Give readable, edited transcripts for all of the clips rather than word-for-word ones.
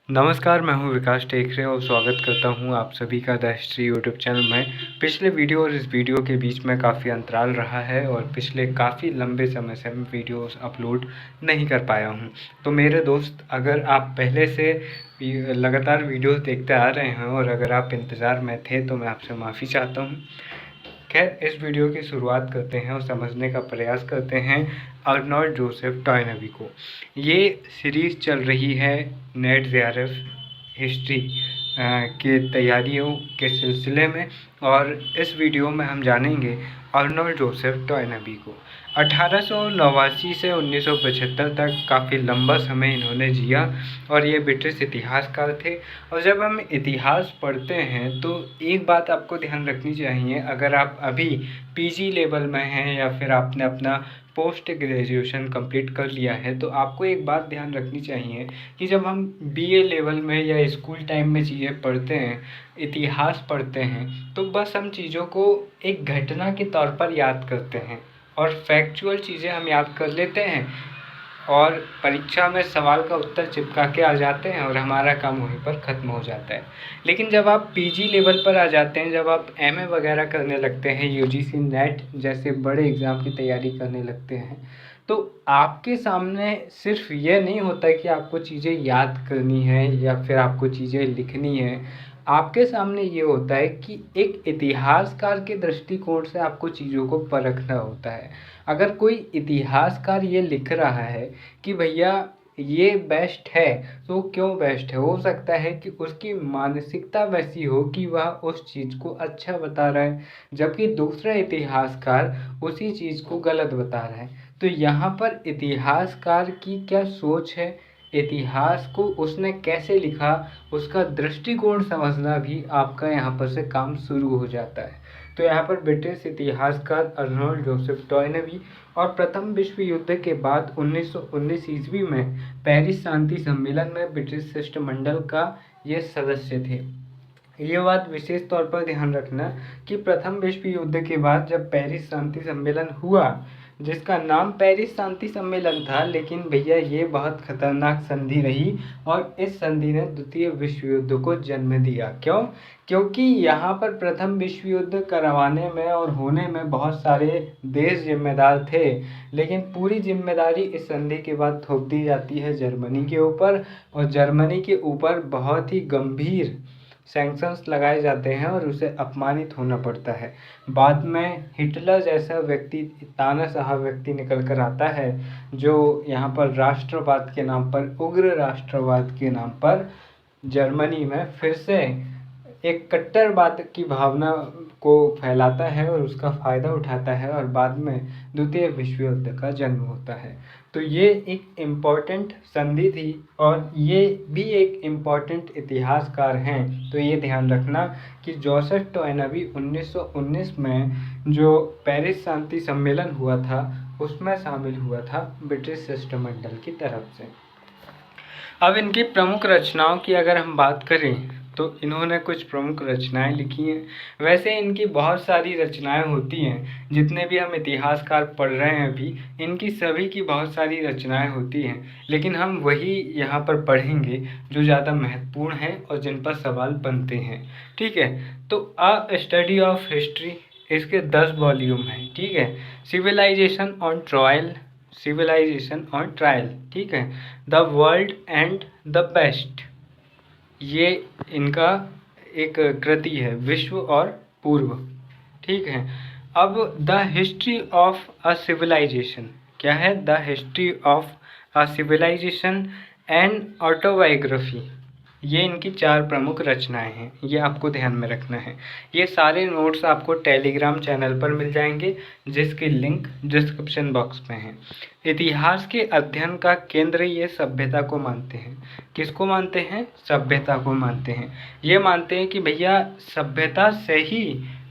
नमस्कार, मैं हूं विकास टेकरे और स्वागत करता हूं आप सभी का द हिस्ट्री यूट्यूब चैनल में। पिछले वीडियो और इस वीडियो के बीच में काफ़ी अंतराल रहा है और पिछले काफ़ी लंबे समय से मैं वीडियोस अपलोड नहीं कर पाया हूं। तो मेरे दोस्त, अगर आप पहले से लगातार वीडियोस देखते आ रहे हैं और अगर आप इंतज़ार में थे तो मैं आपसे माफ़ी चाहता हूं। खैर, इस वीडियो की शुरुआत करते हैं और समझने का प्रयास करते हैं अर्नोल्ड जोसेफ टॉयनबी को। ये सीरीज़ चल रही है नेट जेआरएफ हिस्ट्री के तैयारियों के सिलसिले में और इस वीडियो में हम जानेंगे अर्नोल्ड जोसेफ टॉयनबी को। 1889 से 1975 तक काफ़ी लंबा समय इन्होंने जिया और ये ब्रिटिश इतिहासकार थे। और जब हम इतिहास पढ़ते हैं तो एक बात आपको ध्यान रखनी चाहिए, अगर आप अभी पीजी लेवल में हैं या फिर आपने अपना पोस्ट ग्रेजुएशन कंप्लीट कर लिया है, तो आपको एक बात ध्यान रखनी चाहिए कि जब हम बीए लेवल में या स्कूल टाइम में चीज़ें पढ़ते हैं, इतिहास पढ़ते हैं, तो बस हम चीज़ों को एक घटना के तौर पर याद करते हैं और फैक्चुअल चीज़ें हम याद कर लेते हैं और परीक्षा में सवाल का उत्तर चिपका के आ जाते हैं और हमारा काम वहीं पर ख़त्म हो जाता है। लेकिन जब आप पीजी लेवल पर आ जाते हैं, जब आप एमए वगैरह करने लगते हैं, यूजीसी नेट जैसे बड़े एग्ज़ाम की तैयारी करने लगते हैं, तो आपके सामने सिर्फ ये नहीं होता कि आपको चीज़ें याद करनी है या फिर आपको चीज़ें लिखनी है। आपके सामने ये होता है कि एक इतिहासकार के दृष्टिकोण से आपको चीज़ों को परखना होता है। अगर कोई इतिहासकार ये लिख रहा है कि भैया ये बेस्ट है, तो क्यों बेस्ट है? हो सकता है कि उसकी मानसिकता वैसी हो कि वह उस चीज़ को अच्छा बता रहा है, जबकि दूसरा इतिहासकार उसी चीज़ को गलत बता रहा है। तो यहाँ पर इतिहासकार की क्या सोच है, इतिहास को उसने कैसे लिखा, उसका दृष्टिकोण समझना भी आपका यहाँ पर से काम शुरू हो जाता है। तो यहाँ पर ब्रिटिश इतिहासकार अर्नोल्ड जोसेफ टॉयनबी और प्रथम विश्व युद्ध के बाद 1919 ईस्वी में पेरिस शांति सम्मेलन में ब्रिटिश शिष्टमंडल का ये सदस्य थे। ये बात विशेष तौर पर ध्यान रखना कि प्रथम विश्व युद्ध के बाद जब पेरिस शांति सम्मेलन हुआ, जिसका नाम पेरिस शांति सम्मेलन था, लेकिन भैया ये बहुत खतरनाक संधि रही और इस संधि ने द्वितीय विश्व युद्ध को जन्म दिया। क्यों? क्योंकि यहाँ पर प्रथम विश्व युद्ध करवाने में और होने में बहुत सारे देश जिम्मेदार थे, लेकिन पूरी जिम्मेदारी इस संधि के बाद थोप दी जाती है जर्मनी के ऊपर और जर्मनी के ऊपर बहुत ही गंभीर सैंक्शंस लगाए जाते हैं और उसे अपमानित होना पड़ता है। बाद में हिटलर जैसा व्यक्ति, तानाशाह व्यक्ति निकल कर आता है, जो यहाँ पर राष्ट्रवाद के नाम पर, उग्र राष्ट्रवाद के नाम पर जर्मनी में फिर से एक कट्टरवाद की भावना को फैलाता है और उसका फ़ायदा उठाता है और बाद में द्वितीय विश्व युद्ध का जन्म होता है। तो ये एक इम्पॉर्टेंट संधि थी और ये भी एक इम्पॉर्टेंट इतिहासकार हैं। तो ये ध्यान रखना कि जोसेफ टॉयनबी 1919 में जो पेरिस शांति सम्मेलन हुआ था उसमें शामिल हुआ था ब्रिटिश शिष्टमंडल की तरफ से। अब इनकी प्रमुख रचनाओं की अगर हम बात करें तो इन्होंने कुछ प्रमुख रचनाएं लिखी हैं। वैसे इनकी बहुत सारी रचनाएं होती हैं, जितने भी हम इतिहासकार पढ़ रहे हैं अभी, इनकी सभी की बहुत सारी रचनाएं होती हैं, लेकिन हम वही यहाँ पर पढ़ेंगे जो ज़्यादा महत्वपूर्ण हैं और जिन पर सवाल बनते हैं। ठीक है, तो अ स्टडी ऑफ हिस्ट्री, इसके 10 वॉल्यूम हैं। ठीक है, civilization on trial, civilization on trial, ठीक है, the world and the best, ये इनका एक कृति है, विश्व और पूर्व। ठीक है, अब the history of a civilization क्या है? The history of a civilization and autobiography, ये इनकी 4 प्रमुख रचनाएं हैं, ये आपको ध्यान में रखना है। ये सारे नोट्स आपको टेलीग्राम चैनल पर मिल जाएंगे, जिसकी लिंक डिस्क्रिप्शन बॉक्स में है। इतिहास के अध्ययन का केंद्र ये सभ्यता को मानते हैं। किसको मानते हैं? सभ्यता को मानते हैं। ये मानते हैं कि भैया सभ्यता से ही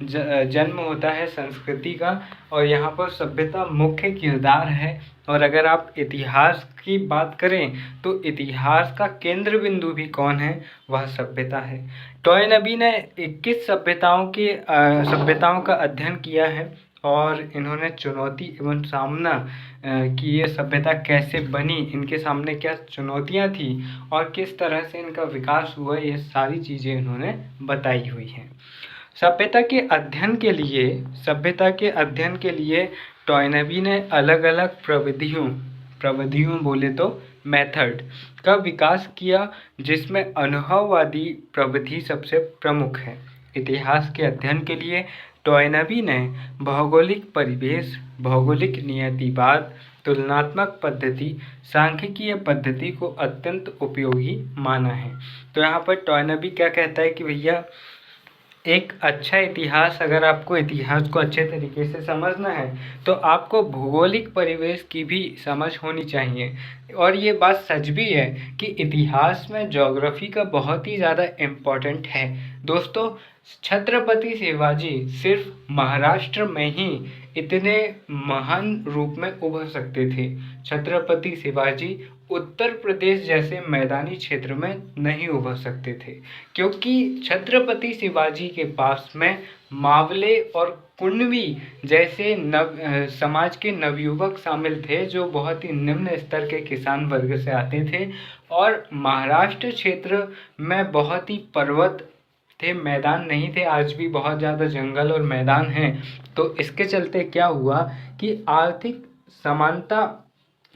जन्म होता है संस्कृति का और यहाँ पर सभ्यता मुख्य किरदार है। और अगर आप इतिहास की बात करें तो इतिहास का केंद्र बिंदु भी कौन है? वह सभ्यता है। टॉयनबी ने 21 सभ्यताओं का अध्ययन किया है और इन्होंने चुनौती एवं सामना कि ये सभ्यता कैसे बनी, इनके सामने क्या चुनौतियां थी और किस तरह से इनका विकास हुआ, ये सारी चीज़ें इन्होंने बताई हुई हैं। सभ्यता के अध्ययन के लिए टॉयनबी ने अलग अलग प्रविधियों बोले तो मेथड का विकास किया, जिसमें अनुभववादी प्रविधि सबसे प्रमुख है। इतिहास के अध्ययन के लिए टॉयनबी ने भौगोलिक परिवेश, भौगोलिक नियतिवाद, तुलनात्मक पद्धति, सांख्यिकीय पद्धति को अत्यंत उपयोगी माना है। तो यहाँ पर टॉयनबी क्या कहता है कि भैया एक अच्छा इतिहास, अगर आपको इतिहास को अच्छे तरीके से समझना है तो आपको भौगोलिक परिवेश की भी समझ होनी चाहिए। और ये बात सच भी है कि इतिहास में ज्योग्राफी का बहुत ही ज़्यादा इम्पोर्टेंट है। दोस्तों, छत्रपति शिवाजी सिर्फ महाराष्ट्र में ही इतने महान रूप में उभर सकते थे। छत्रपति शिवाजी उत्तर प्रदेश जैसे मैदानी क्षेत्र में नहीं उभर सकते थे, क्योंकि छत्रपति शिवाजी के पास में मावले और कुणबी जैसे समाज के नवयुवक शामिल थे, जो बहुत ही निम्न स्तर के किसान वर्ग से आते थे। और महाराष्ट्र क्षेत्र में बहुत ही पर्वत थे, मैदान नहीं थे। आज भी बहुत ज़्यादा जंगल और मैदान हैं। तो इसके चलते क्या हुआ कि आर्थिक समानता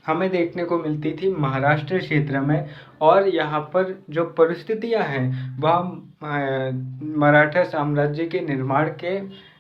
हमें देखने को मिलती थी महाराष्ट्र क्षेत्र में, और यहाँ पर जो परिस्थितियाँ हैं वह मराठा साम्राज्य के निर्माण के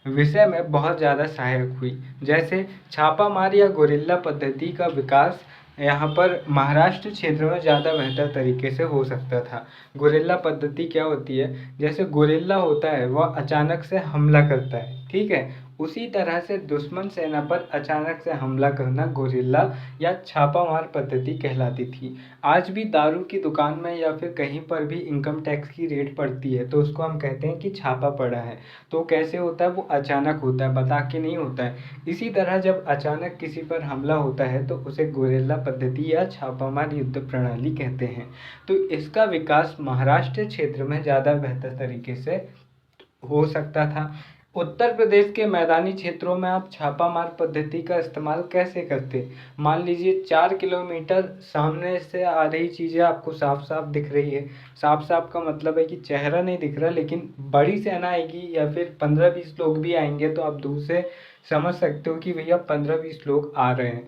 विषय में बहुत ज़्यादा सहायक हुई। जैसे छापामार या गोरिल्ला पद्धति का विकास यहाँ पर महाराष्ट्र क्षेत्र में ज़्यादा बेहतर तरीके से हो सकता था। गोरिल्ला पद्धति क्या होती है? जैसे गोरिल्ला होता है वह अचानक से हमला करता है, ठीक है, उसी तरह से दुश्मन सेना पर अचानक से हमला करना गोरिल्ला या छापामार पद्धति कहलाती थी। आज भी दारू की दुकान में या फिर कहीं पर भी इनकम टैक्स की रेड पड़ती है तो उसको हम कहते हैं कि छापा पड़ा है। तो कैसे होता है? वो अचानक होता है, बता के नहीं होता है। इसी तरह जब अचानक किसी पर हमला होता है तो उसे गोरिल्ला पद्धति या छापामार युद्ध प्रणाली कहते हैं। तो इसका विकास महाराष्ट्र क्षेत्र में ज़्यादा बेहतर तरीके से हो सकता था। उत्तर प्रदेश के मैदानी क्षेत्रों में आप छापामार पद्धति का इस्तेमाल कैसे करते? मान लीजिए 4 किलोमीटर सामने से आ रही चीज़ें आपको साफ साफ दिख रही है। साफ साफ का मतलब है कि चेहरा नहीं दिख रहा, लेकिन बड़ी सेना आएगी या फिर 15-20 लोग भी आएंगे तो आप दूर से समझ सकते हो कि भैया 15-20 लोग आ रहे हैं।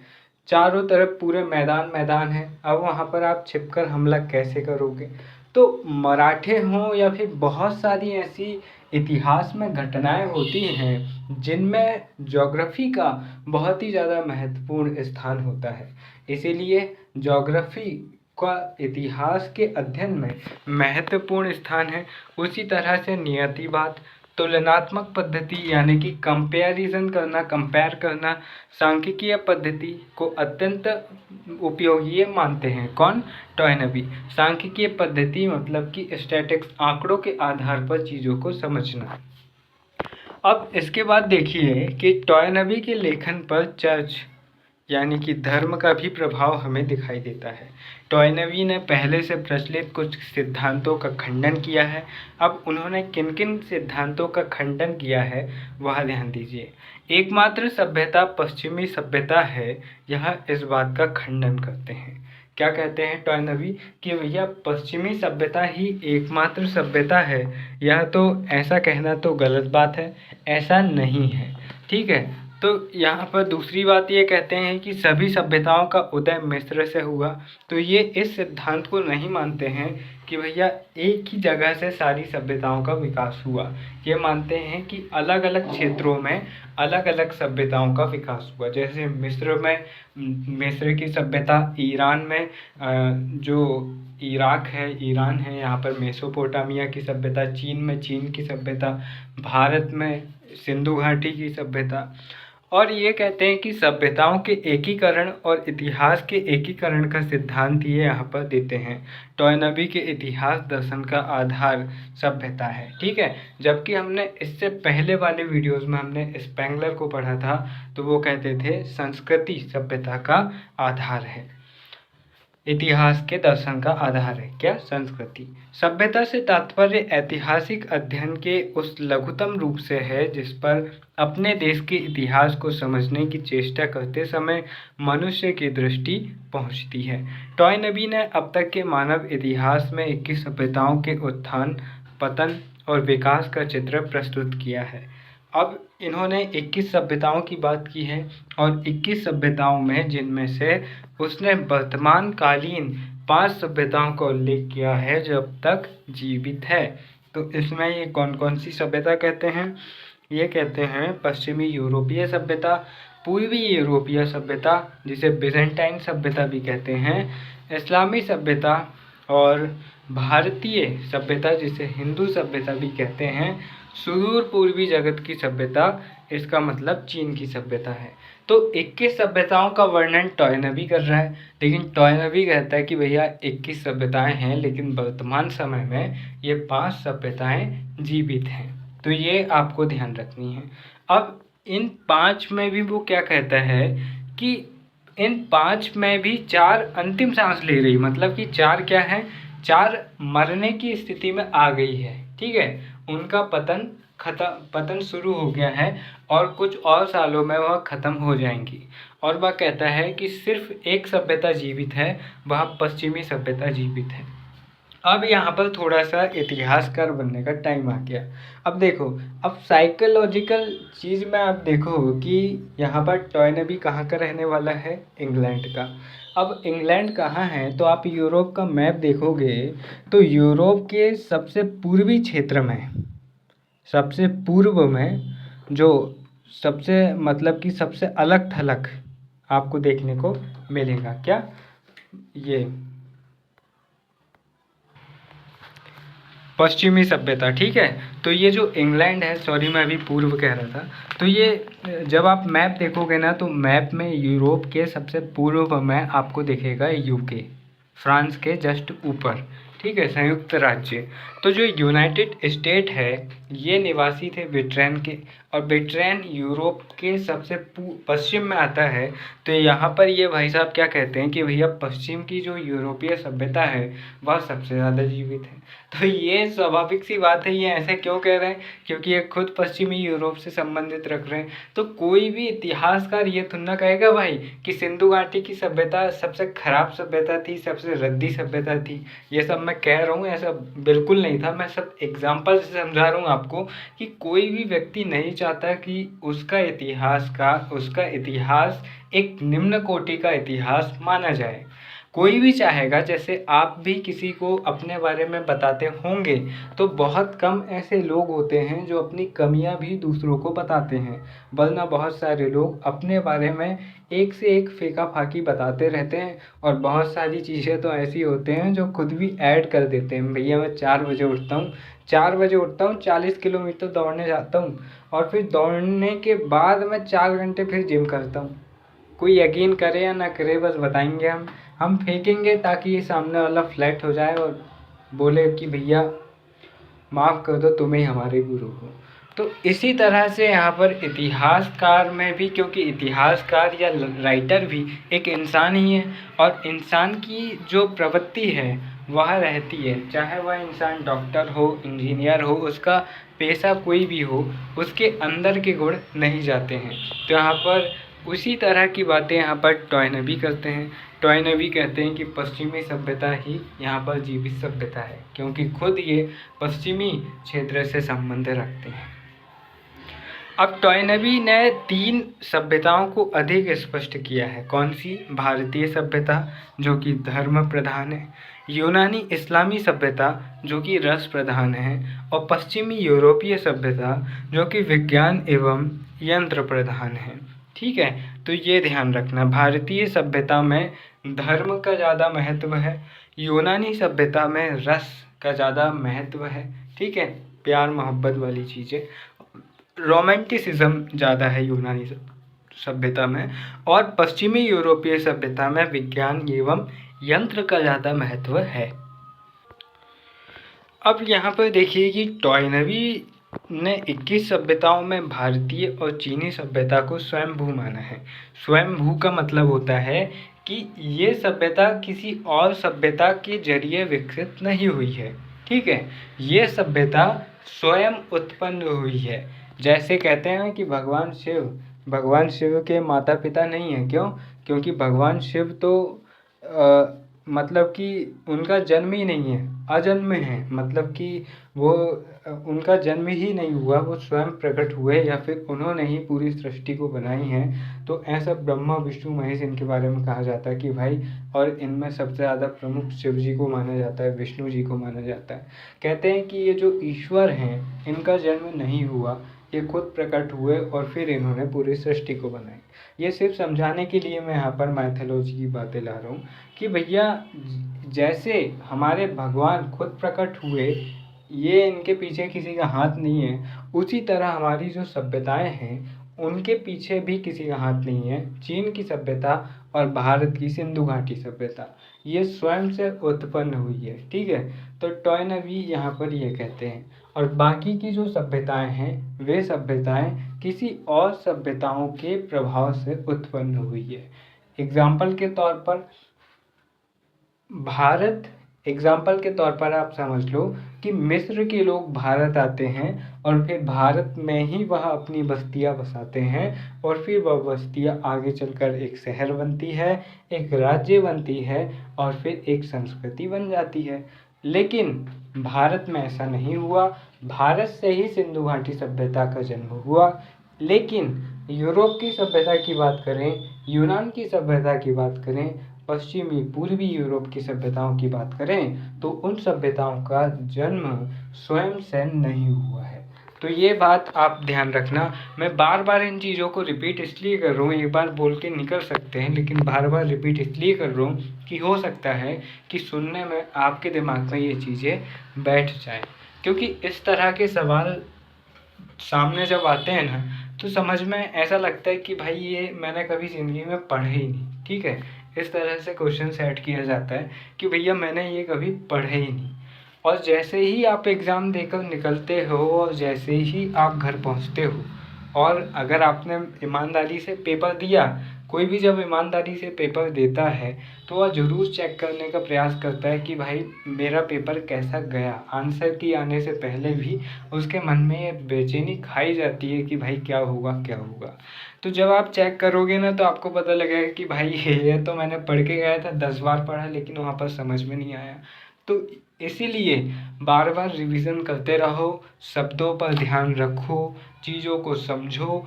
चारों तरफ पूरे मैदान है। अब वहाँ पर आप छिपकर हमला कैसे करोगे? तो मराठे हों या फिर बहुत सारी ऐसी इतिहास में घटनाएं होती हैं जिनमें ज्योग्राफी का बहुत ही ज़्यादा महत्वपूर्ण स्थान होता है। इसीलिए ज्योग्राफी का इतिहास के अध्ययन में महत्वपूर्ण स्थान है। उसी तरह से नियतिवाद, तुलनात्मक पद्धति यानी कि कंपेयर करना सांख्यिकीय पद्धति को अत्यंत उपयोगी मानते हैं। कौन? टॉयनबी। सांख्यिकीय पद्धति मतलब कि स्टैटिक्स, आंकड़ों के आधार पर चीज़ों को समझना। अब इसके बाद देखिए कि टॉयनबी के लेखन पर चर्च यानी कि धर्म का भी प्रभाव हमें दिखाई देता है। टॉयनबी ने पहले से प्रचलित कुछ सिद्धांतों का खंडन किया है। अब उन्होंने किन किन सिद्धांतों का खंडन किया है वह ध्यान दीजिए। एकमात्र सभ्यता पश्चिमी सभ्यता है, यह इस बात का खंडन करते हैं। क्या कहते हैं टॉयनबी? कि भैया पश्चिमी सभ्यता ही एकमात्र सभ्यता है। यह तो ऐसा कहना तो गलत बात है, ऐसा नहीं है, ठीक है। तो यहाँ पर दूसरी बात ये कहते हैं कि सभी सभ्यताओं का उदय मिस्र से हुआ। तो ये इस सिद्धांत को नहीं मानते हैं कि भैया एक ही जगह से सारी सभ्यताओं का विकास हुआ। ये मानते हैं कि अलग अलग क्षेत्रों में अलग अलग सभ्यताओं का विकास हुआ। जैसे मिस्र की सभ्यता, ईरान में जो इराक है, ईरान है, यहाँ पर मेसोपोटामिया की सभ्यता, चीन में चीन की सभ्यता, भारत में सिंधु घाटी की सभ्यता। और ये कहते हैं कि सभ्यताओं के एकीकरण और इतिहास के एकीकरण का सिद्धांत ये यहाँ पर देते हैं। टॉयनबी के इतिहास दर्शन का आधार सभ्यता है, ठीक है। जबकि हमने इससे पहले वाले वीडियोस में हमने स्पेंगलर को पढ़ा था, तो वो कहते थे संस्कृति सभ्यता का आधार है। इतिहास के दर्शन का आधार है। क्या? संस्कृति। सभ्यता से तात्पर्य ऐतिहासिक अध्ययन के उस लघुतम रूप से है जिस पर अपने देश के इतिहास को समझने की चेष्टा करते समय मनुष्य की दृष्टि पहुंचती है। टॉयनबी ने अब तक के मानव इतिहास में 21 सभ्यताओं के उत्थान, पतन और विकास का चित्र प्रस्तुत किया है। अब इन्होंने 21 सभ्यताओं की बात की है और 21 सभ्यताओं में जिनमें से उसने वर्तमान कालीन 5 सभ्यताओं का उल्लेख किया है जो अब तक जीवित है। तो इसमें ये कौन कौन सी सभ्यता कहते हैं? ये कहते हैं पश्चिमी यूरोपीय सभ्यता, पूर्वी यूरोपीय सभ्यता जिसे बिजेंटाइन सभ्यता भी कहते हैं, इस्लामी सभ्यता और भारतीय सभ्यता जिसे हिंदू सभ्यता भी कहते हैं, सुदूर पूर्वी जगत की सभ्यता, इसका मतलब चीन की सभ्यता है। तो 21 सभ्यताओं का वर्णन टॉयनबी कर रहा है, लेकिन टॉयनबी कहता है कि भैया 21 सभ्यताएं हैं लेकिन वर्तमान समय में ये 5 सभ्यताएं जीवित हैं। तो ये आपको ध्यान रखनी है। अब इन 5 में भी वो क्या कहता है कि इन 5 में भी 4 अंतिम सांस ले रही, मतलब कि 4 क्या है, 4 मरने की स्थिति में आ गई है। ठीक है, उनका पतन शुरू हो गया है और कुछ और सालों में वह खत्म हो जाएंगी। और वह कहता है कि सिर्फ एक सभ्यता जीवित है, वह पश्चिमी सभ्यता जीवित है। अब यहाँ पर थोड़ा सा इतिहासकार बनने का टाइम आ गया। अब देखो, अब साइकोलॉजिकल चीज़ में आप देखो कि यहाँ पर टॉयनबी कहाँ का रहने वाला है? इंग्लैंड का। अब इंग्लैंड कहाँ है? तो आप यूरोप का मैप देखोगे तो यूरोप के सबसे पूर्वी क्षेत्र में, सबसे पूर्व में जो सबसे मतलब कि सबसे अलग थलग आपको देखने को मिलेगा। क्या? ये पश्चिमी सभ्यता। ठीक है, तो ये जो इंग्लैंड है, सॉरी मैं अभी पूर्व कह रहा था, तो ये जब आप मैप देखोगे ना तो मैप में यूरोप के सबसे पूर्व में आपको दिखेगा यूके, फ्रांस के जस्ट ऊपर। ठीक है, संयुक्त राज्य। तो जो यूनाइटेड स्टेट है ये निवासी थे ब्रिटेन के, और ब्रिटेन यूरोप के सबसे पश्चिम में आता है। तो यहाँ पर ये भाई साहब क्या कहते हैं कि भैया पश्चिम की जो यूरोपीय सभ्यता है वह सबसे ज़्यादा जीवित है। तो ये स्वाभाविक सी बात है, ये ऐसे क्यों कह रहे हैं? क्योंकि ये खुद पश्चिमी यूरोप से संबंधित रख रहे हैं। तो कोई भी इतिहासकार ये थोड़ा कहेगा भाई कि सिंधु घाटी की सभ्यता सबसे खराब सभ्यता थी, सबसे रद्दी सभ्यता थी। ये सब मैं कह रहा हूँ, ऐसा बिल्कुल नहीं था। मैं सब एग्जाम्पल से समझा रहा हूँ आपको कि कोई भी व्यक्ति नहीं चाहता कि उसका इतिहास एक निम्न कोटि का इतिहास माना जाए। कोई भी चाहेगा, जैसे आप भी किसी को अपने बारे में बताते होंगे तो बहुत कम ऐसे लोग होते हैं जो अपनी कमियां भी दूसरों को बताते हैं, वरना बहुत सारे लोग अपने बारे में एक से एक फेंका फाकी बताते रहते हैं। और बहुत सारी चीज़ें तो ऐसी होते हैं जो खुद भी ऐड कर देते हैं। भैया मैं 4 बजे उठता हूँ, 40 किलोमीटर दौड़ने जाता हूँ और फिर दौड़ने के बाद मैं 4 घंटे फिर जिम करता हूँ। कोई यकीन करे या ना करे, बस बताएंगे हम फेंकेंगे ताकि ये सामने वाला फ्लैट हो जाए और बोले कि भैया माफ़ कर दो, तुम्हें हमारे गुरु हो। तो इसी तरह से यहाँ पर इतिहासकार में भी, क्योंकि इतिहासकार या राइटर भी एक इंसान ही है और इंसान की जो प्रवृत्ति है वह रहती है, चाहे वह इंसान डॉक्टर हो, इंजीनियर हो, उसका पेशा कोई भी हो, उसके अंदर के गुण नहीं जाते हैं। तो यहाँ पर उसी तरह की बातें यहाँ पर टॉयनबी करते हैं। टॉयनबी कहते हैं कि पश्चिमी सभ्यता ही यहाँ पर जीवित सभ्यता है, क्योंकि खुद ये पश्चिमी क्षेत्र से संबंध रखते हैं। अब टॉयनबी ने 3 सभ्यताओं को अधिक स्पष्ट किया है। कौन सी? भारतीय सभ्यता जो कि धर्म प्रधान है, यूनानी इस्लामी सभ्यता जो कि रस प्रधान है, और पश्चिमी यूरोपीय सभ्यता जो कि विज्ञान एवं यंत्र प्रधान है। ठीक है, तो ये ध्यान रखना, भारतीय सभ्यता में धर्म का ज़्यादा महत्व है, यूनानी सभ्यता में रस का ज़्यादा महत्व है। ठीक है, प्यार मोहब्बत वाली चीज़ें, रोमांटिसिज्म ज़्यादा है यूनानी सभ्यता में, और पश्चिमी यूरोपीय सभ्यता में विज्ञान एवं यंत्र का ज़्यादा महत्व है। अब यहाँ पर देखिए कि टॉयनबी ने 21 सभ्यताओं में भारतीय और चीनी सभ्यता को स्वयंभू माना है। स्वयंभू का मतलब होता है कि ये सभ्यता किसी और सभ्यता के जरिए विकसित नहीं हुई है। ठीक है, ये सभ्यता स्वयं उत्पन्न हुई है। जैसे कहते हैं कि भगवान शिव के माता पिता नहीं हैं। क्यों? क्योंकि भगवान शिव तो मतलब कि उनका जन्म ही नहीं है, अजन्म है। मतलब कि वो उनका जन्म ही नहीं हुआ, वो स्वयं प्रकट हुए या फिर उन्होंने ही पूरी सृष्टि को बनाई है। तो ऐसा ब्रह्मा विष्णु महेश इनके बारे में कहा जाता है कि भाई, और इनमें सबसे ज़्यादा प्रमुख शिव जी को माना जाता है, विष्णु जी को माना जाता है। कहते हैं कि ये जो ईश्वर हैं इनका जन्म नहीं हुआ, ये खुद प्रकट हुए और फिर इन्होंने पूरी सृष्टि को बनाई। ये सिर्फ समझाने के लिए मैं यहाँ पर माइथोलॉजी की बातें ला रहा हूँ कि भैया जैसे हमारे भगवान खुद प्रकट हुए, ये इनके पीछे किसी का हाथ नहीं है, उसी तरह हमारी जो सभ्यताएं हैं उनके पीछे भी किसी का हाथ नहीं है। चीन की सभ्यता और भारत की सिंधु घाटी सभ्यता ये स्वयं से उत्पन्न हुई है। ठीक है, तो टॉयनबी यहाँ पर ये कहते हैं। और बाकी की जो सभ्यताएं हैं वे सभ्यताएं किसी और सभ्यताओं के प्रभाव से उत्पन्न हुई है। एग्जाम्पल के तौर पर आप समझ लो कि मिस्र के लोग भारत आते हैं और फिर भारत में ही वह अपनी बस्तियां बसाते हैं और फिर वह बस्तियां आगे चलकर एक शहर बनती है, एक राज्य बनती है और फिर एक संस्कृति बन जाती है। लेकिन भारत में ऐसा नहीं हुआ। भारत से ही सिंधु घाटी सभ्यता का जन्म हुआ। लेकिन यूरोप की सभ्यता की बात करें, यूनान की सभ्यता की बात करें, पश्चिमी पूर्वी यूरोप की सभ्यताओं की बात करें तो उन सभ्यताओं का जन्म स्वयं से नहीं हुआ है। तो ये बात आप ध्यान रखना। मैं बार बार इन चीज़ों को रिपीट इसलिए कर रहा हूँ, एक बार बोल के निकल सकते हैं लेकिन बार बार रिपीट इसलिए कर रहा हूँ कि हो सकता है कि सुनने में आपके दिमाग में ये चीज़ें बैठ जाएं। क्योंकि इस तरह के सवाल सामने जब आते हैं ना तो समझ में ऐसा लगता है कि भाई ये मैंने कभी ज़िंदगी में पढ़ा ही नहीं। ठीक है, इस तरह से क्वेश्चन सेट किया जाता है कि भैया मैंने ये कभी पढ़ा ही नहीं। और जैसे ही आप एग्ज़ाम देकर निकलते हो और जैसे ही आप घर पहुंचते हो और अगर आपने ईमानदारी से पेपर दिया, कोई भी जब ईमानदारी से पेपर देता है तो वह ज़रूर चेक करने का प्रयास करता है कि भाई मेरा पेपर कैसा गया। आंसर की आने से पहले भी उसके मन में ये बेचैनी खाई जाती है कि भाई क्या होगा क्या होगा। तो जब आप चेक करोगे ना तो आपको पता लगेगा कि भाई ये तो मैंने पढ़ के गया था, 10 बार पढ़ा लेकिन वहाँ पर समझ में नहीं आया। तो इसीलिए बार बार रिवीजन करते रहो, शब्दों पर ध्यान रखो, चीज़ों को समझो।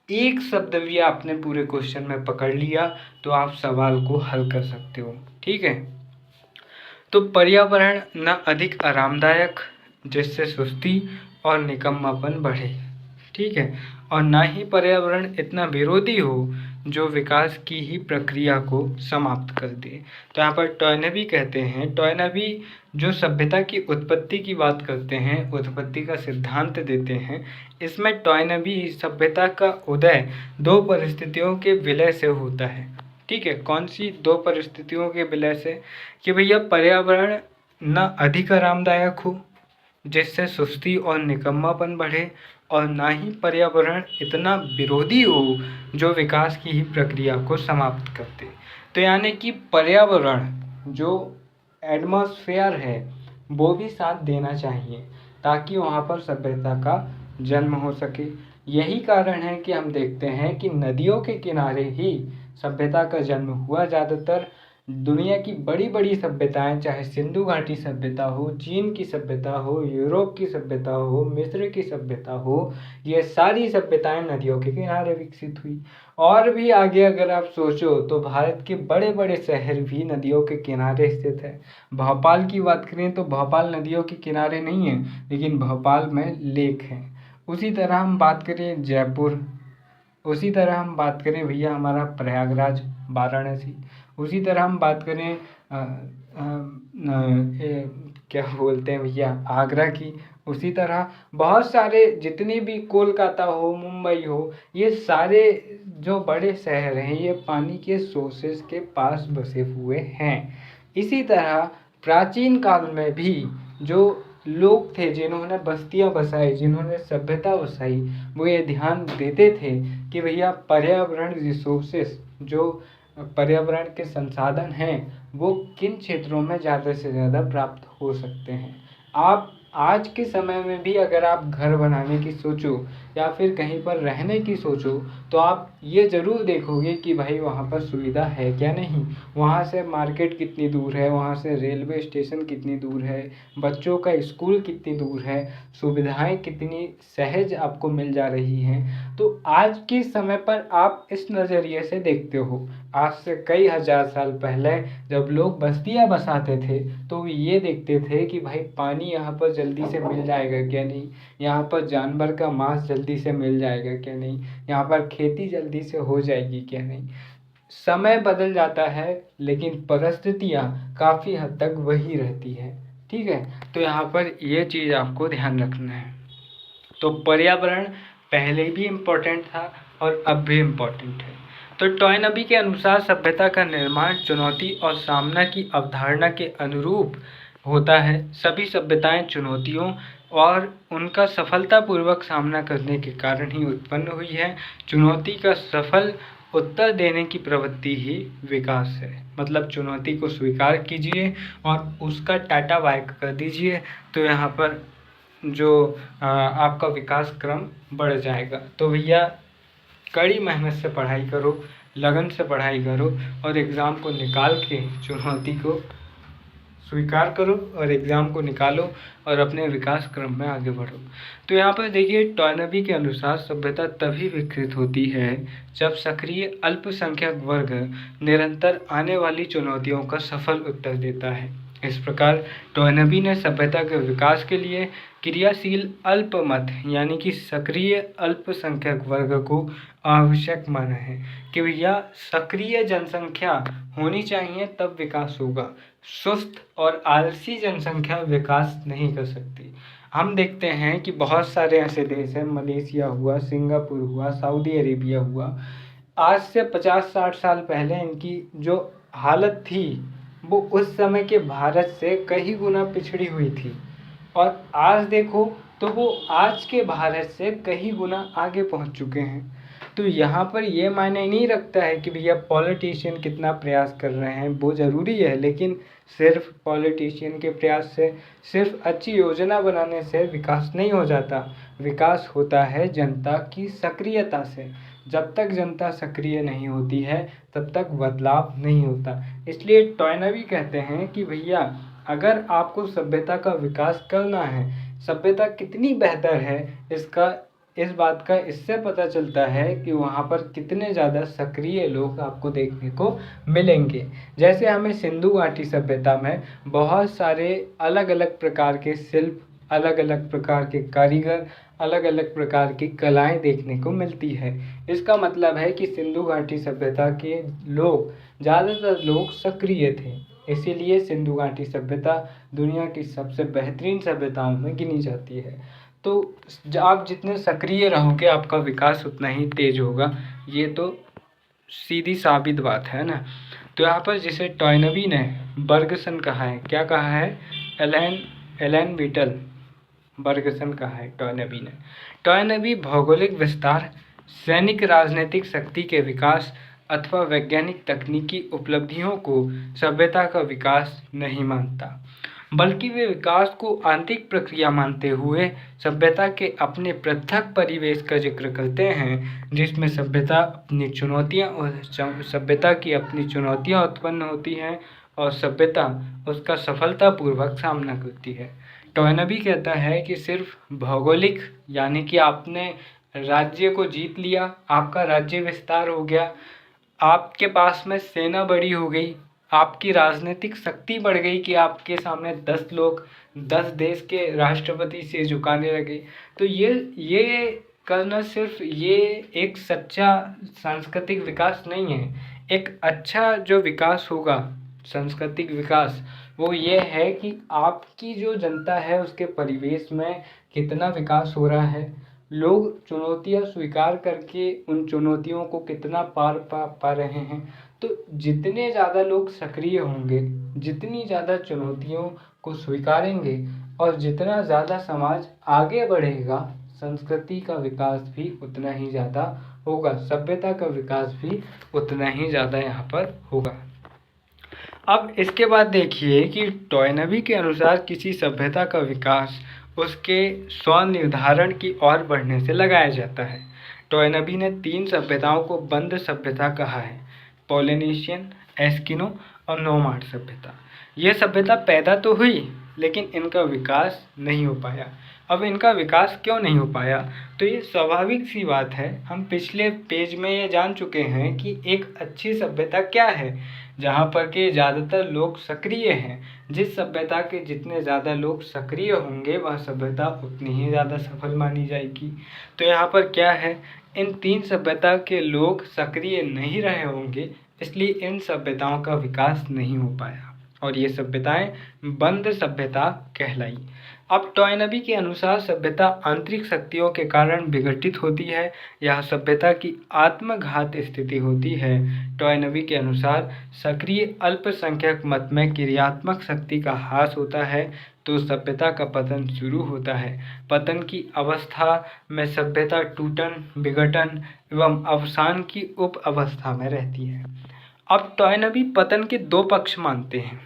एक शब्द भी आपने पूरे क्वेश्चन में पकड़ लिया तो आप सवाल को हल कर सकते हो। ठीक है, तो पर्यावरण न अधिक आरामदायक जिससे सुस्ती और निकम्मापन बढ़े। ठीक है, और ना ही पर्यावरण इतना विरोधी हो जो विकास की ही प्रक्रिया को समाप्त कर दे। तो यहाँ पर टॉयनबी कहते हैं, टॉयनबी जो सभ्यता की उत्पत्ति की बात करते हैं, उत्पत्ति का सिद्धांत देते हैं, इसमें टॉयनबी सभ्यता का उदय दो परिस्थितियों के विलय से होता है। ठीक है, कौन सी दो परिस्थितियों के विलय से? कि भैया पर्यावरण न अधिक आरामदायक हो जिससे सुस्ती और निकम्मापन बढ़े और ना ही पर्यावरण इतना विरोधी हो जो विकास की ही प्रक्रिया को समाप्त कर दे। तो यानी कि पर्यावरण जो एटमॉस्फेयर है वो भी साथ देना चाहिए ताकि वहाँ पर सभ्यता का जन्म हो सके। यही कारण है कि हम देखते हैं कि नदियों के किनारे ही सभ्यता का जन्म हुआ। ज़्यादातर दुनिया की बड़ी बड़ी सभ्यताएं, चाहे सिंधु घाटी सभ्यता हो, चीन की सभ्यता हो, यूरोप की सभ्यता हो, मिस्र की सभ्यता हो, ये सारी सभ्यताएं नदियों के किनारे विकसित हुई। और भी आगे अगर आप सोचो तो भारत के बड़े बड़े शहर भी नदियों के किनारे स्थित है। भोपाल की बात करें तो भोपाल नदियों के किनारे नहीं है लेकिन भोपाल में लेक है। उसी तरह हम बात करें जयपुर, उसी तरह हम बात करें भैया हमारा प्रयागराज, वाराणसी, उसी तरह हम बात करें क्या बोलते हैं भैया आगरा की, उसी तरह बहुत सारे जितनी भी कोलकाता हो, मुंबई हो, ये सारे जो बड़े शहर हैं ये पानी के सोर्सेस के पास बसे हुए हैं। इसी तरह प्राचीन काल में भी जो लोग थे जिन्होंने बस्तियां बसाई, जिन्होंने सभ्यता बसाई, वो ये ध्यान देते थे कि भैया पर्यावरण रिसोर्सेस जो पर्यावरण के संसाधन हैं वो किन क्षेत्रों में ज़्यादा से ज़्यादा प्राप्त हो सकते हैं। आप आज के समय में भी अगर आप घर बनाने की सोचो या फिर कहीं पर रहने की सोचो तो आप ये ज़रूर देखोगे कि भाई वहाँ पर सुविधा है क्या नहीं, वहाँ से मार्केट कितनी दूर है, वहाँ से रेलवे स्टेशन कितनी दूर है, बच्चों का स्कूल कितनी दूर है, सुविधाएं कितनी सहज आपको मिल जा रही हैं। तो आज के समय पर आप इस नज़रिए से देखते हो। आज से कई हज़ार साल पहले जब लोग बस्तियां बसाते थे तो ये देखते थे कि भाई पानी यहाँ पर जल्दी से मिल जाएगा क्या नहीं, यहाँ पर जानवर का मांस जल्दी से मिल जाएगा क्या नहीं, यहाँ पर खेती जल्दी से हो जाएगी क्या नहीं। समय बदल जाता है लेकिन परिस्थितियाँ काफ़ी हद तक वही रहती है। ठीक है, तो यहाँ पर ये चीज़ आपको ध्यान रखना है। तो पर्यावरण पहले भी इम्पोर्टेंट था और अब भी इम्पोर्टेंट है। तो टॉयनबी के अनुसार सभ्यता का निर्माण चुनौती और सामना की अवधारणा के अनुरूप होता है। सभी सभ्यताएं चुनौतियों और उनका सफलतापूर्वक सामना करने के कारण ही उत्पन्न हुई है। चुनौती का सफल उत्तर देने की प्रवृत्ति ही विकास है। मतलब चुनौती को स्वीकार कीजिए और उसका टाटा बाय कर दीजिए, तो यहाँ पर जो आपका विकास क्रम बढ़ जाएगा। तो भैया कड़ी मेहनत से पढ़ाई करो, लगन से पढ़ाई करो और एग्ज़ाम को निकाल के चुनौती को स्वीकार करो और एग्ज़ाम को निकालो और अपने विकास क्रम में आगे बढ़ो। तो यहाँ पर देखिए टॉयनबी के अनुसार सभ्यता तभी विकसित होती है जब सक्रिय अल्पसंख्यक वर्ग निरंतर आने वाली चुनौतियों का सफल उत्तर देता है। इस प्रकार टॉयनबी ने सभ्यता के विकास के लिए क्रियाशील अल्पमत यानी कि सक्रिय अल्पसंख्यक वर्ग को आवश्यक माना है कि भैया सक्रिय जनसंख्या होनी चाहिए तब विकास होगा। सुस्त और आलसी जनसंख्या विकास नहीं कर सकती। हम देखते हैं कि बहुत सारे ऐसे देश हैं, मलेशिया हुआ, सिंगापुर हुआ, सऊदी अरेबिया हुआ, आज से 50-60 साल पहले इनकी जो हालत थी वो उस समय के भारत से कई गुना पिछड़ी हुई थी और आज देखो तो वो आज के भारत से कई गुना आगे पहुंच चुके हैं। तो यहाँ पर ये मायने नहीं रखता है कि भैया पॉलिटिशियन कितना प्रयास कर रहे हैं, वो ज़रूरी है, लेकिन सिर्फ पॉलिटिशियन के प्रयास से, सिर्फ अच्छी योजना बनाने से विकास नहीं हो जाता। विकास होता है जनता की सक्रियता से। जब तक जनता सक्रिय नहीं होती है तब तक बदलाव नहीं होता। इसलिए टॉयनबी कहते हैं कि भैया अगर आपको सभ्यता का विकास करना है, सभ्यता कितनी बेहतर है इस बात का इससे पता चलता है कि वहाँ पर कितने ज़्यादा सक्रिय लोग आपको देखने को मिलेंगे। जैसे हमें सिंधु घाटी सभ्यता में बहुत सारे अलग अलग प्रकार के शिल्प, अलग अलग प्रकार के कारीगर, अलग अलग प्रकार की कलाएं देखने को मिलती है। इसका मतलब है कि सिंधु घाटी सभ्यता के लोग, ज़्यादातर लोग सक्रिय थे, इसीलिए सिंधु घाटी सभ्यता दुनिया की सबसे बेहतरीन सभ्यताओं में गिनी जाती है। तो आप जितने सक्रिय रहोगे आपका विकास उतना ही तेज होगा। ये तो सीधी साबित बात है ना। तो यहाँ पर जिसे टॉयनबी ने बर्गसन कहा है, क्या कहा है, एलन बीटल बर्गसन कहा है टॉयनबी ने। टॉयनबी भौगोलिक विस्तार, सैनिक राजनीतिक शक्ति के विकास अथवा वैज्ञानिक तकनीकी उपलब्धियों को सभ्यता का विकास नहीं मानता, बल्कि वे विकास को आंतरिक प्रक्रिया मानते हुए सभ्यता के अपने पृथक परिवेश का जिक्र करते हैं, जिसमें सभ्यता अपनी चुनौतियां और सभ्यता की अपनी चुनौतियां उत्पन्न होती हैं और सभ्यता उसका सफलतापूर्वक सामना करती है। टॉयनबी कहता है कि सिर्फ भौगोलिक यानी कि आपने राज्य को जीत लिया, आपका राज्य विस्तार हो गया, आपके पास में सेना बड़ी हो गई, आपकी राजनीतिक शक्ति बढ़ गई कि आपके सामने 10 लोग 10 देश के राष्ट्रपति से झुकाने लगे, तो ये करना सिर्फ ये एक सच्चा सांस्कृतिक विकास नहीं है। एक अच्छा जो विकास होगा, सांस्कृतिक विकास, वो ये है कि आपकी जो जनता है उसके परिवेश में कितना विकास हो रहा है, लोग चुनौतियां स्वीकार करके उन चुनौतियों को कितना पार पा रहे हैं। तो जितने ज़्यादा लोग सक्रिय होंगे, जितनी ज़्यादा चुनौतियों को स्वीकारेंगे और जितना ज़्यादा समाज आगे बढ़ेगा, संस्कृति का विकास भी उतना ही ज़्यादा होगा, सभ्यता का विकास भी उतना ही ज़्यादा यहाँ पर होगा। अब इसके बाद देखिए कि टॉयनबी के अनुसार किसी सभ्यता का विकास उसके स्वनिर्धारण की ओर बढ़ने से लगाया जाता है। टॉयनबी ने 3 सभ्यताओं को बंद सभ्यता कहा है, पोलिनेशियन, एस्किनो और नोमाड सभ्यता। ये सभ्यता पैदा तो हुई लेकिन इनका विकास नहीं हो पाया। अब इनका विकास क्यों नहीं हो पाया, तो ये स्वाभाविक सी बात है। हम पिछले पेज में ये जान चुके हैं कि एक अच्छी सभ्यता क्या है, जहाँ पर के ज़्यादातर लोग सक्रिय हैं। जिस सभ्यता के जितने ज़्यादा लोग सक्रिय होंगे वह सभ्यता उतनी ही ज़्यादा सफल मानी जाएगी। तो यहाँ पर क्या है, इन 3 सभ्यता के लोग सक्रिय नहीं रहे होंगे, इसलिए इन सभ्यताओं का विकास नहीं हो पाया और ये सभ्यताएं बंद सभ्यता कहलाई। अब टॉयनबी के अनुसार सभ्यता आंतरिक शक्तियों के कारण विघटित होती है। यह सभ्यता की आत्मघात स्थिति होती है। टॉयनबी के अनुसार सक्रिय अल्पसंख्यक मत में क्रियात्मक शक्ति का ह्रास होता है तो सभ्यता का पतन शुरू होता है। पतन की अवस्था में सभ्यता टूटन, विघटन एवं अवसान की उप अवस्था में रहती है। अब टॉयनबी पतन के 2 पक्ष मानते हैं,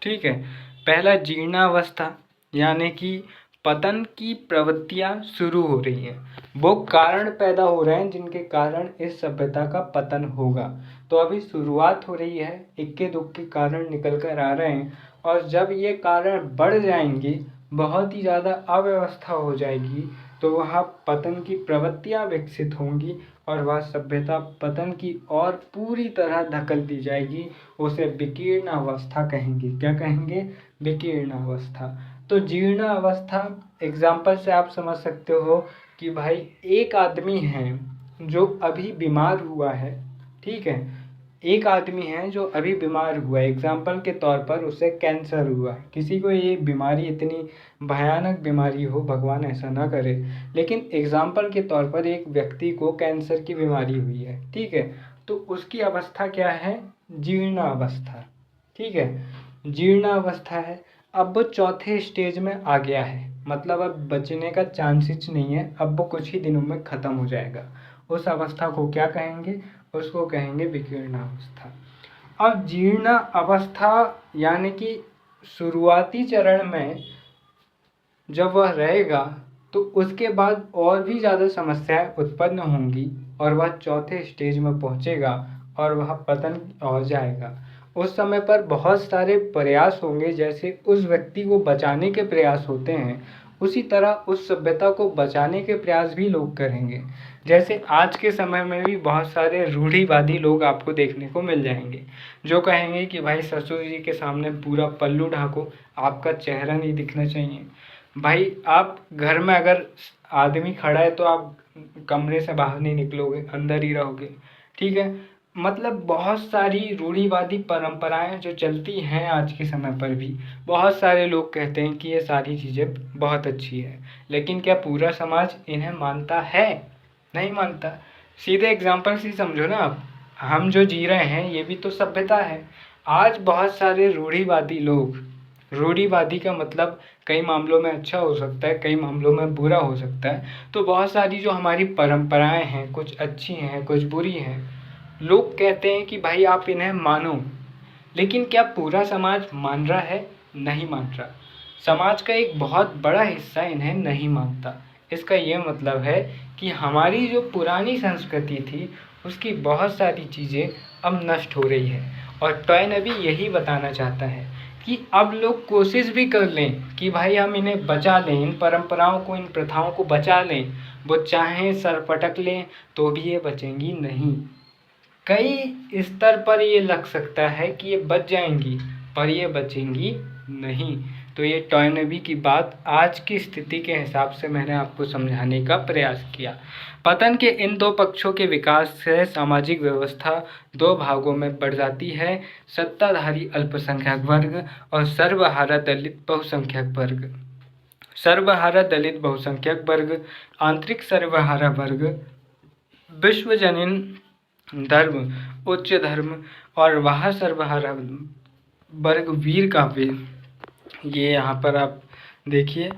ठीक है। पहला जीर्णावस्था, यानी कि पतन की प्रवृत्तियां शुरू हो रही हैं, वो कारण पैदा हो रहे हैं जिनके कारण इस सभ्यता का पतन होगा। तो अभी शुरुआत हो रही है, इक्के दुक्के कारण निकल कर आ रहे हैं और जब ये कारण बढ़ जाएंगे, बहुत ही ज़्यादा अव्यवस्था हो जाएगी, तो वहाँ पतन की प्रवृत्तियां विकसित होंगी और वह सभ्यता पतन की ओर पूरी तरह धकेल दी जाएगी। उसे विकीर्ण अवस्था कहेंगे। क्या कहेंगे? विकीर्ण अवस्था। तो जीर्ण अवस्था एग्जाम्पल से आप समझ सकते हो कि भाई एक आदमी है जो अभी बीमार हुआ है, ठीक है। एक आदमी है जो अभी बीमार हुआ है, एग्जाम्पल के तौर पर उसे कैंसर हुआ है। किसी को ये बीमारी इतनी भयानक बीमारी हो, भगवान ऐसा ना करे, लेकिन एग्जाम्पल के तौर पर एक व्यक्ति को कैंसर की बीमारी हुई है, ठीक है। तो उसकी अवस्था क्या है? जीर्ण अवस्था, ठीक है। जीर्ण अवस्था है। अब वो चौथे स्टेज में आ गया है, मतलब अब बचने का चांसेस नहीं है, अब वो कुछ ही दिनों में ख़त्म हो जाएगा। उस अवस्था को क्या कहेंगे? उसको कहेंगे विकीर्ण अवस्था। अब जीर्ण अवस्था यानी कि शुरुआती चरण में जब वह रहेगा तो उसके बाद और भी ज़्यादा समस्याएं उत्पन्न होंगी और वह चौथे स्टेज में पहुंचेगा और वह पतन हो जाएगा। उस समय पर बहुत सारे प्रयास होंगे, जैसे उस व्यक्ति को बचाने के प्रयास होते हैं उसी तरह उस सभ्यता को बचाने के प्रयास भी लोग करेंगे। जैसे आज के समय में भी बहुत सारे रूढ़िवादी लोग आपको देखने को मिल जाएंगे जो कहेंगे कि भाई ससुर जी के सामने पूरा पल्लू ढाको, आपका चेहरा नहीं दिखना चाहिए। भाई आप घर में अगर आदमी खड़ा है तो आप कमरे से बाहर नहीं निकलोगे, अंदर ही रहोगे, ठीक है। मतलब बहुत सारी रूढ़िवादी परंपराएं जो चलती हैं आज के समय पर भी, बहुत सारे लोग कहते हैं कि ये सारी चीज़ें बहुत अच्छी है, लेकिन क्या पूरा समाज इन्हें मानता है? नहीं मानता। सीधे एग्जाम्पल से समझो ना आप, हम जो जी रहे हैं ये भी तो सभ्यता है। आज बहुत सारे रूढ़िवादी लोग, रूढ़िवादी का मतलब कई मामलों में अच्छा हो सकता है, कई मामलों में बुरा हो सकता है। तो बहुत सारी जो हमारी परंपराएं हैं, कुछ अच्छी हैं कुछ बुरी हैं, लोग कहते हैं कि भाई आप इन्हें मानो, लेकिन क्या पूरा समाज मान रहा है? नहीं मान रहा। समाज का एक बहुत बड़ा हिस्सा इन्हें नहीं मानता। इसका ये मतलब है कि हमारी जो पुरानी संस्कृति थी उसकी बहुत सारी चीज़ें अब नष्ट हो रही है और टॉयनबी यही बताना चाहता है कि अब लोग कोशिश भी कर लें कि भाई हम इन्हें बचा लें, इन परंपराओं को, इन प्रथाओं को बचा लें, वो चाहें सर पटक लें तो भी ये बचेंगी नहीं। कई स्तर पर ये लग सकता है कि ये बच जाएंगी पर ये बचेंगी नहीं। तो ये टॉयनबी की बात आज की स्थिति के हिसाब से मैंने आपको समझाने का प्रयास किया। पतन के इन 2 पक्षों के विकास से सामाजिक व्यवस्था 2 भागों में बढ़ जाती है, सत्ताधारी अल्पसंख्यक वर्ग और सर्वहारा दलित बहुसंख्यक वर्ग। सर्वहारा दलित बहुसंख्यक वर्ग, आंतरिक सर्वहारा वर्ग, विश्वजनीन धर्म, उच्च धर्म और वह सर्वहारा वर्ग वीर काव्य। ये यहाँ पर आप देखिए,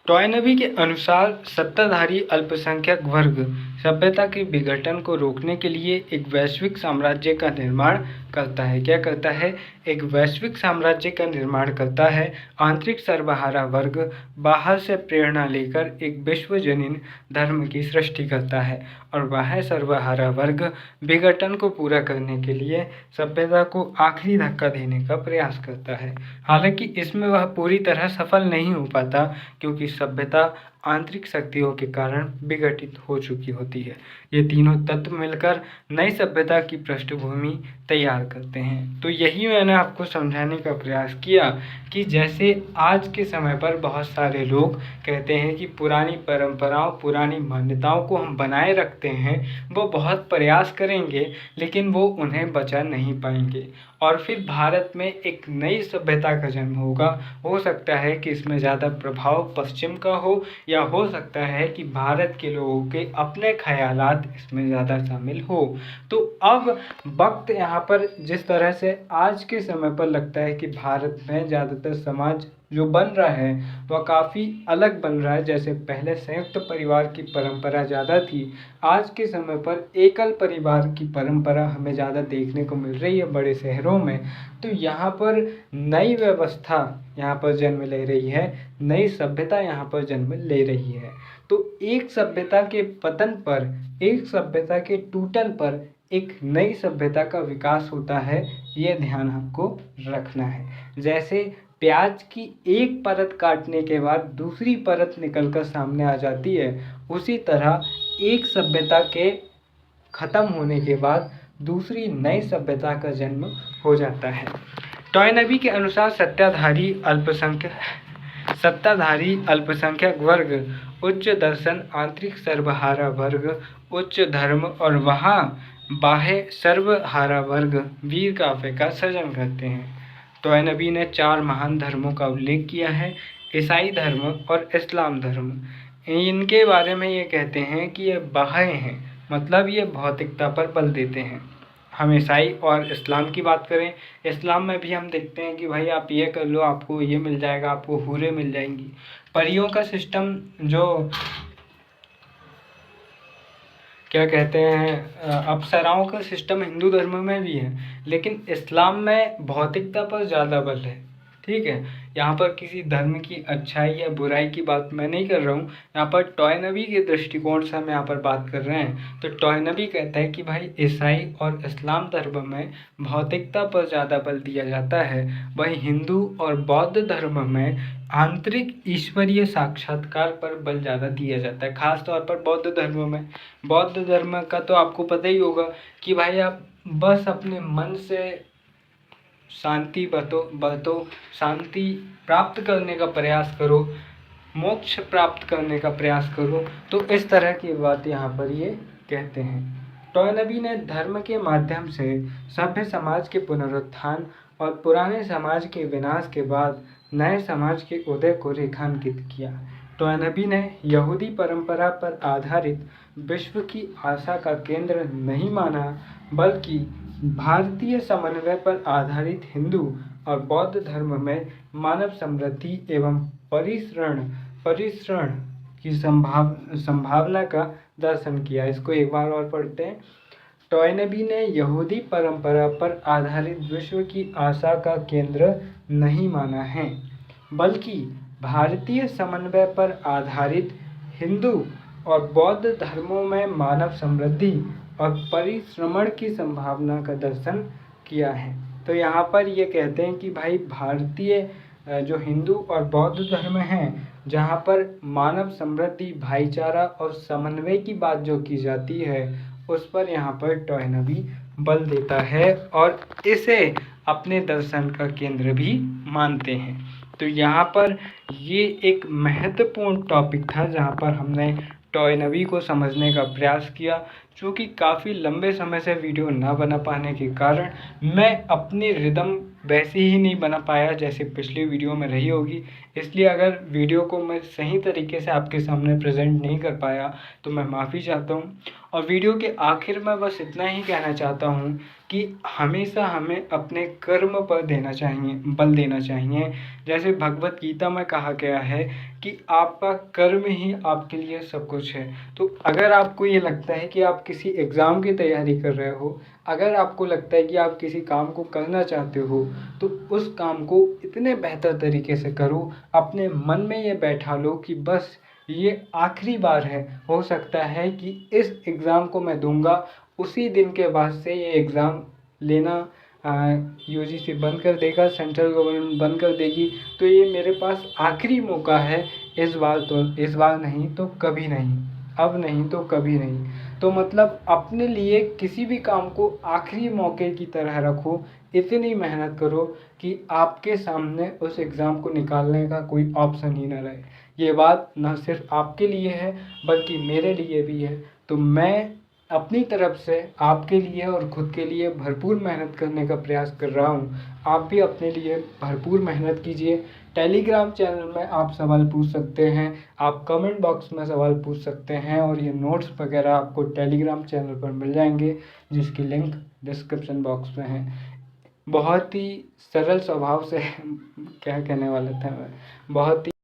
टॉयनबी के अनुसार सत्ताधारी अल्पसंख्यक वर्ग सभ्यता के विघटन को रोकने के लिए एक वैश्विक साम्राज्य का निर्माण करता है। क्या करता है? एक वैश्विक साम्राज्य का निर्माण करता है। आंतरिक सर्वहारा वर्ग बाहर से प्रेरणा लेकर एक विश्वजनीन धर्म की सृष्टि करता है और वह सर्वहारा वर्ग विघटन को पूरा करने के लिए सभ्यता को आखिरी धक्का देने का प्रयास करता है। हालांकि इसमें वह पूरी तरह सफल नहीं हो पाता क्योंकि सभ्यता आंतरिक शक्तियों के कारण विघटित हो चुकी होती है। ये तीनों तत्व मिलकर नई सभ्यता की पृष्ठभूमि तैयार करते हैं। तो यही मैंने आपको समझाने का प्रयास किया कि जैसे आज के समय पर बहुत सारे लोग कहते हैं कि पुरानी परंपराओं, पुरानी मान्यताओं को हम बनाए रखते हैं, वो बहुत प्रयास करेंगे लेकिन वो उन्हें बचा नहीं पाएंगे और फिर भारत में एक नई सभ्यता का जन्म होगा। हो सकता है कि इसमें ज़्यादा प्रभाव पश्चिम का हो या हो सकता है कि भारत के लोगों के अपने ख़यालात इसमें ज़्यादा शामिल हो। तो अब वक्त यहाँ पर जिस तरह से आज के समय पर लगता है कि भारत में ज़्यादातर समाज जो बन रहा है वह काफ़ी अलग बन रहा है। जैसे पहले संयुक्त परिवार की परंपरा ज़्यादा थी, आज के समय पर एकल परिवार की परंपरा हमें ज़्यादा देखने को मिल रही है बड़े शहरों में। तो यहाँ पर नई व्यवस्था यहाँ पर जन्म ले रही है, नई सभ्यता यहाँ पर जन्म ले रही है। तो एक सभ्यता के पतन पर, एक सभ्यता के टूटन पर एक नई सभ्यता का विकास होता है, ये ध्यान आपको रखना है। जैसे प्याज की एक परत काटने के बाद दूसरी परत निकलकर सामने आ जाती है, उसी तरह एक सभ्यता के ख़त्म होने के बाद दूसरी नई सभ्यता का जन्म हो जाता है। टॉयनबी के अनुसार सत्ताधारी अल्पसंख्यक वर्ग, उच्च दर्शन, आंतरिक सर्वहारा वर्ग, उच्च धर्म और वहाँ बाह्य सर्वहारा वर्ग वीर काव्य का सृजन करते हैं। टॉयनबी ने 4 महान धर्मों का उल्लेख किया है, ईसाई धर्म और इस्लाम धर्म। इनके बारे में ये कहते हैं कि ये बाह्य हैं, मतलब ये भौतिकता पर बल देते हैं। हम ईसाई और इस्लाम की बात करें, इस्लाम में भी हम देखते हैं कि भाई आप ये कर लो, आपको ये मिल जाएगा, आपको हूरें मिल जाएंगी। परियों का सिस्टम जो क्या कहते हैं, अप्सराओं का सिस्टम हिंदू धर्म में भी है, लेकिन इस्लाम में भौतिकता पर ज़्यादा बल है। ठीक है, यहाँ पर किसी धर्म की अच्छाई या बुराई की बात मैं नहीं कर रहा हूँ, यहाँ पर टॉयनबी के दृष्टिकोण से हम यहाँ पर बात कर रहे हैं। तो टॉयनबी कहता है कि भाई ईसाई और इस्लाम धर्म में भौतिकता पर ज़्यादा बल दिया जाता है, वहीं हिंदू और बौद्ध धर्म में आंतरिक ईश्वरीय साक्षात्कार पर बल ज़्यादा दिया जाता है। खास तौर पर बौद्ध धर्म में, बौद्ध धर्म का तो आपको पता ही होगा कि भाई आप बस अपने मन से शांति बरतो, शांति प्राप्त करने का प्रयास करो, मोक्ष प्राप्त करने का प्रयास करो। तो इस तरह की बात यहाँ पर ये कहते हैं। टॉयनबी ने धर्म के माध्यम से सभ्य समाज के पुनरुत्थान और पुराने समाज के विनाश के बाद नए समाज के उदय को रेखांकित किया। टॉयनबी ने यहूदी परंपरा पर आधारित विश्व की आशा का केंद्र नहीं माना, बल्कि भारतीय समन्वय पर आधारित हिंदू और बौद्ध धर्म में मानव समृद्धि एवं परिसरण की संभावना का दर्शन किया। इसको एक बार और पढ़ते हैं। टॉयनबी ने यहूदी परंपरा पर आधारित विश्व की आशा का केंद्र नहीं माना है, बल्कि भारतीय समन्वय पर आधारित हिंदू और बौद्ध धर्मों में मानव समृद्धि और परिश्रमण की संभावना का दर्शन किया है। तो यहाँ पर ये कहते हैं कि भाई भारतीय जो हिंदू और बौद्ध धर्म हैं, जहाँ पर मानव समृद्धि, भाईचारा और समन्वय की बात जो की जाती है, उस पर यहाँ पर टॉयनबी बल देता है और इसे अपने दर्शन का केंद्र भी मानते हैं। तो यहाँ पर ये एक महत्वपूर्ण टॉपिक था जहाँ पर हमने टॉयनबी को समझने का प्रयास किया। चूँकि काफ़ी लंबे समय से वीडियो ना बना पाने के कारण मैं अपनी रिदम वैसे ही नहीं बना पाया जैसे पिछली वीडियो में रही होगी, इसलिए अगर वीडियो को मैं सही तरीके से आपके सामने प्रेजेंट नहीं कर पाया तो मैं माफ़ी चाहता हूँ। और वीडियो के आखिर में बस इतना ही कहना चाहता हूँ कि हमेशा हमें अपने कर्म पर बल देना चाहिए। जैसे भगवत गीता में कहा गया है कि आपका कर्म ही आपके लिए सब कुछ है। तो अगर आपको ये लगता है कि आप किसी एग्ज़ाम की तैयारी कर रहे हो, अगर आपको लगता है कि आप किसी काम को करना चाहते हो, तो उस काम को इतने बेहतर तरीके से करो, अपने मन में ये बैठा लो कि बस ये आखिरी बार है। हो सकता है कि इस एग्ज़ाम को मैं दूंगा, उसी दिन के बाद से ये एग्ज़ाम लेना यूजीसी बंद कर देगा, सेंट्रल गवर्नमेंट बंद कर देगी। तो ये मेरे पास आखिरी मौका है, इस बार नहीं तो कभी नहीं, अब नहीं तो कभी नहीं। तो मतलब अपने लिए किसी भी काम को आखिरी मौके की तरह रखो, इतनी मेहनत करो कि आपके सामने उस एग्ज़ाम को निकालने का कोई ऑप्शन ही ना रहे। ये बात ना सिर्फ आपके लिए है बल्कि मेरे लिए भी है। तो मैं अपनी तरफ से आपके लिए और खुद के लिए भरपूर मेहनत करने का प्रयास कर रहा हूँ। आप भी अपने लिए भरपूर मेहनत कीजिए। टेलीग्राम चैनल में आप सवाल पूछ सकते हैं, आप कमेंट बॉक्स में सवाल पूछ सकते हैं और ये नोट्स वगैरह आपको टेलीग्राम चैनल पर मिल जाएंगे, जिसकी लिंक डिस्क्रिप्शन बॉक्स में है। बहुत ही सरल स्वभाव से क्या कहने वाला था मैं, बहुत ही